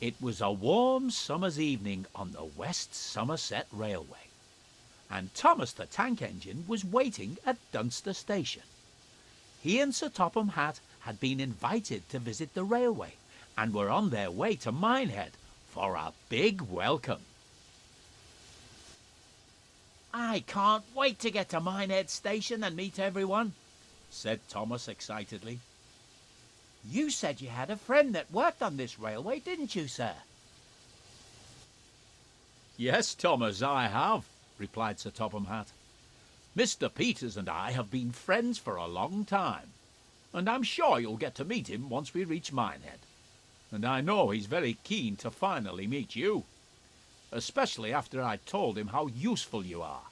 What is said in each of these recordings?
It was a warm summer's evening on the West Somerset Railway, and Thomas the Tank Engine was waiting at Dunster Station. He and Sir Topham Hatt had been invited to visit the railway and were on their way to Minehead for a big welcome. "I can't wait to get to Minehead Station and meet everyone," said Thomas excitedly. "You said you had a friend that worked on this railway, didn't you, sir?" "Yes, Thomas, I have," replied Sir Topham Hatt. "Mr. Peters and I have been friends for a long time, and I'm sure you'll get to meet him once we reach Minehead. And I know he's very keen to finally meet you, especially after I told him how useful you are."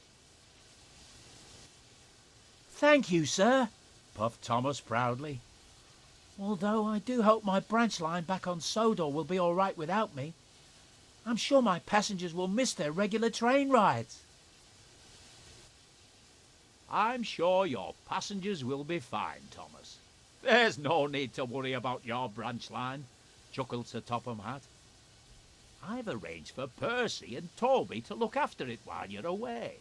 "Thank you, sir," puffed Thomas proudly. "Although I do hope my branch line back on Sodor will be all right without me. I'm sure my passengers will miss their regular train rides." "I'm sure your passengers will be fine, Thomas. There's no need to worry about your branch line," chuckled Sir Topham Hatt. "I've arranged for Percy and Toby to look after it while you're away.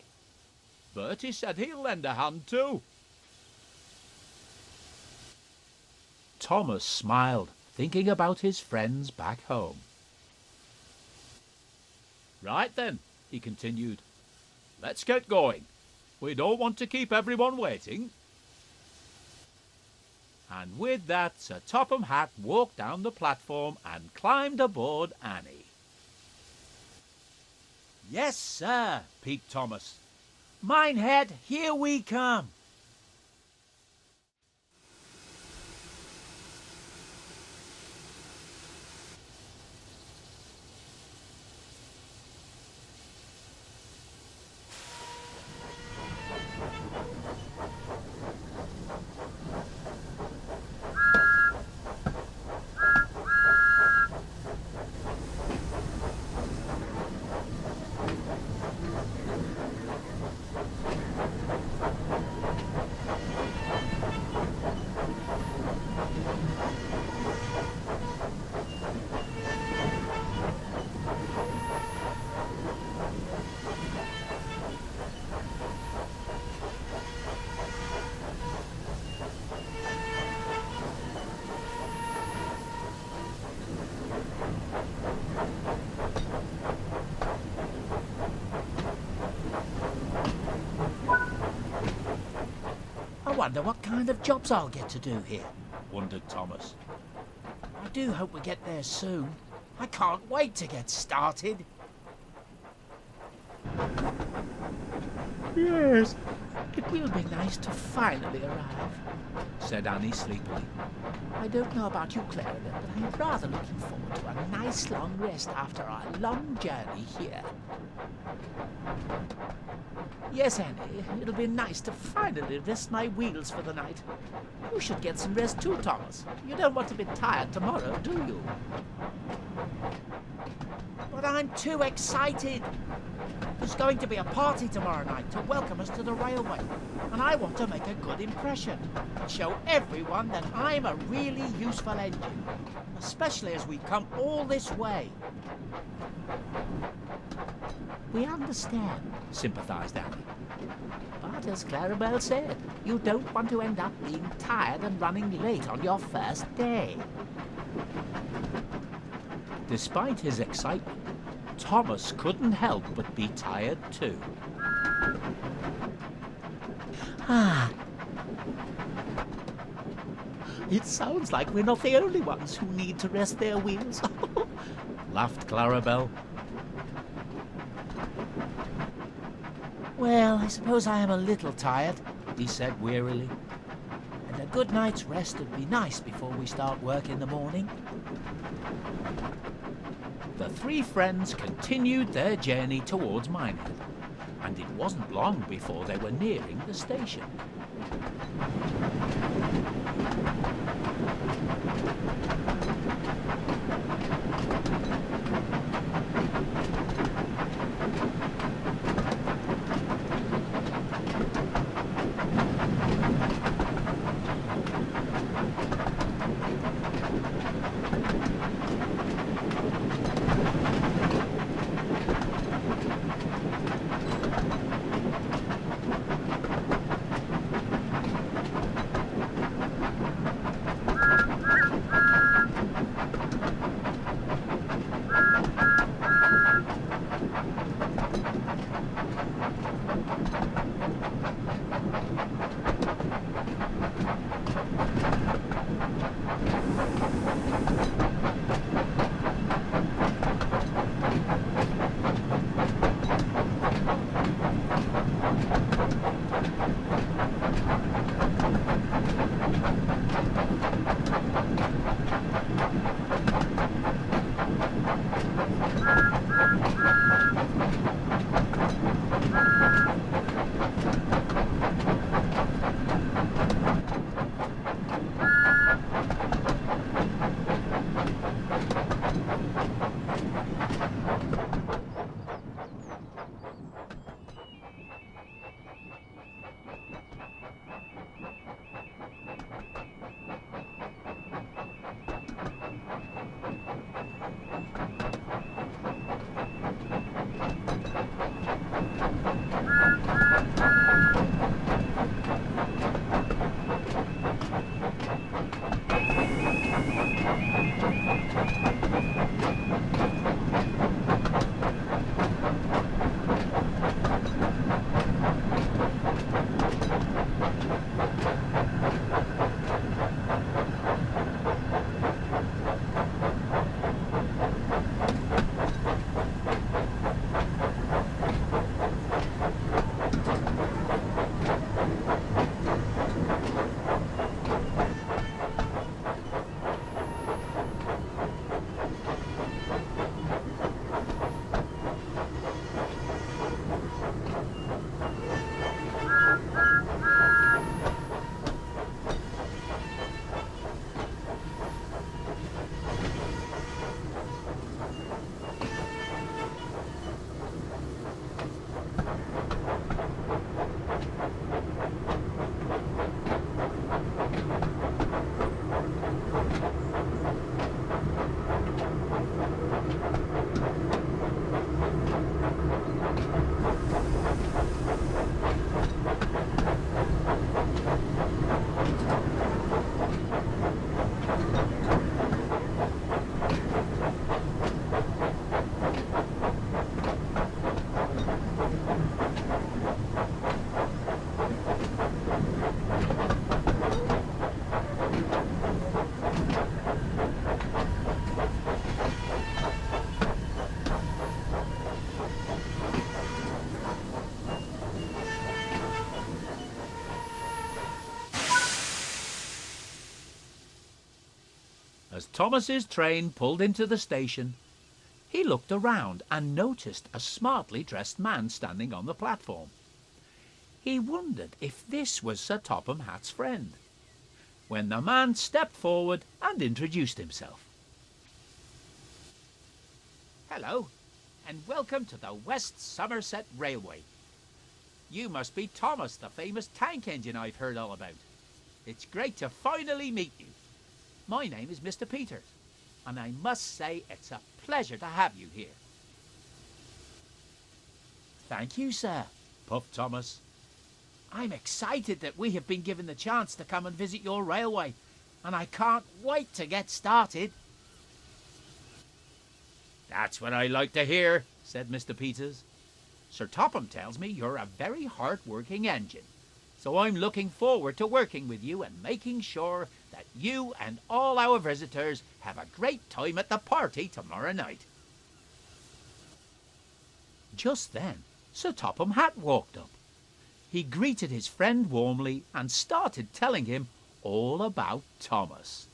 Bertie said he'll lend a hand too." Thomas smiled, thinking about his friends back home. "Right then," he continued, "let's get going. We don't want to keep everyone waiting." And with that, Sir Topham Hatt walked down the platform and climbed aboard Annie. "Yes, sir," peeped Thomas. "Minehead, here we come." "I wonder what kind of jobs I'll get to do here," wondered Thomas. "I do hope we get there soon. I can't wait to get started." "Yes, it will be nice to finally arrive," said Annie sleepily. "I don't know about you, Clarabel, but I'm rather looking forward to a nice long rest after our long journey here." "Yes, Annie, it'll be nice to finally rest my wheels for the night. You should get some rest too, Thomas. You don't want to be tired tomorrow, do you?" "But I'm too excited. There's going to be a party tomorrow night to welcome us to the railway, and I want to make a good impression and show everyone that I'm a really useful engine, especially as we've come all this way." "We understand," sympathised Annie. "But as Clarabel said, you don't want to end up being tired and running late on your first day." Despite his excitement, Thomas couldn't help but be tired too. "It sounds like we're not the only ones who need to rest their wheels," laughed Clarabel. "Well, I suppose I am a little tired," he said wearily. "And a good night's rest would be nice before we start work in the morning." The three friends continued their journey towards Minehead, and it wasn't long before they were nearing the station. As Thomas's train pulled into the station, he looked around and noticed a smartly dressed man standing on the platform. He wondered if this was Sir Topham Hatt's friend, when the man stepped forward and introduced himself. "Hello, and welcome to the West Somerset Railway. You must be Thomas, the famous tank engine I've heard all about. It's great to finally meet you. My name is Mr. Peters, and I must say it's a pleasure to have you here." "Thank you, sir," puffed Thomas. "I'm excited that we have been given the chance to come and visit your railway, and I can't wait to get started." "That's what I like to hear," said Mr. Peters. "Sir Topham tells me you're a very hard-working engine, so I'm looking forward to working with you and making sure that you and all our visitors have a great time at the party tomorrow night." Just then, Sir Topham Hatt walked up. He greeted his friend warmly and started telling him all about Thomas.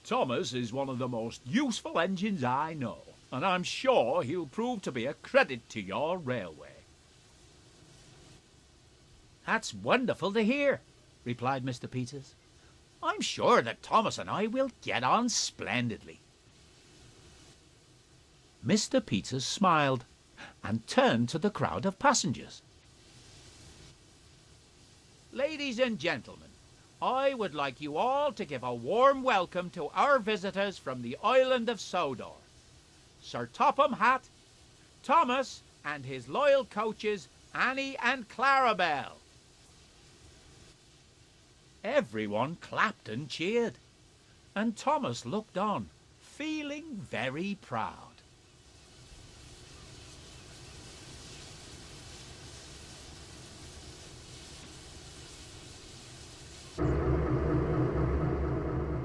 "Thomas is one of the most useful engines I know, and I'm sure he'll prove to be a credit to your railway." "That's wonderful to hear," replied Mr. Peters. "I'm sure that Thomas and I will get on splendidly." Mr. Peters smiled and turned to the crowd of passengers. "Ladies and gentlemen, I would like you all to give a warm welcome to our visitors from the island of Sodor, Sir Topham Hatt, Thomas, and his loyal coaches, Annie and Clarabel." Everyone clapped and cheered, and Thomas looked on, feeling very proud.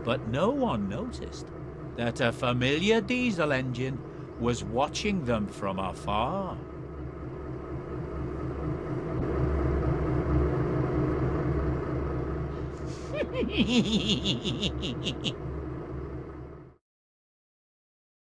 But no one noticed that a familiar diesel engine was watching them from afar.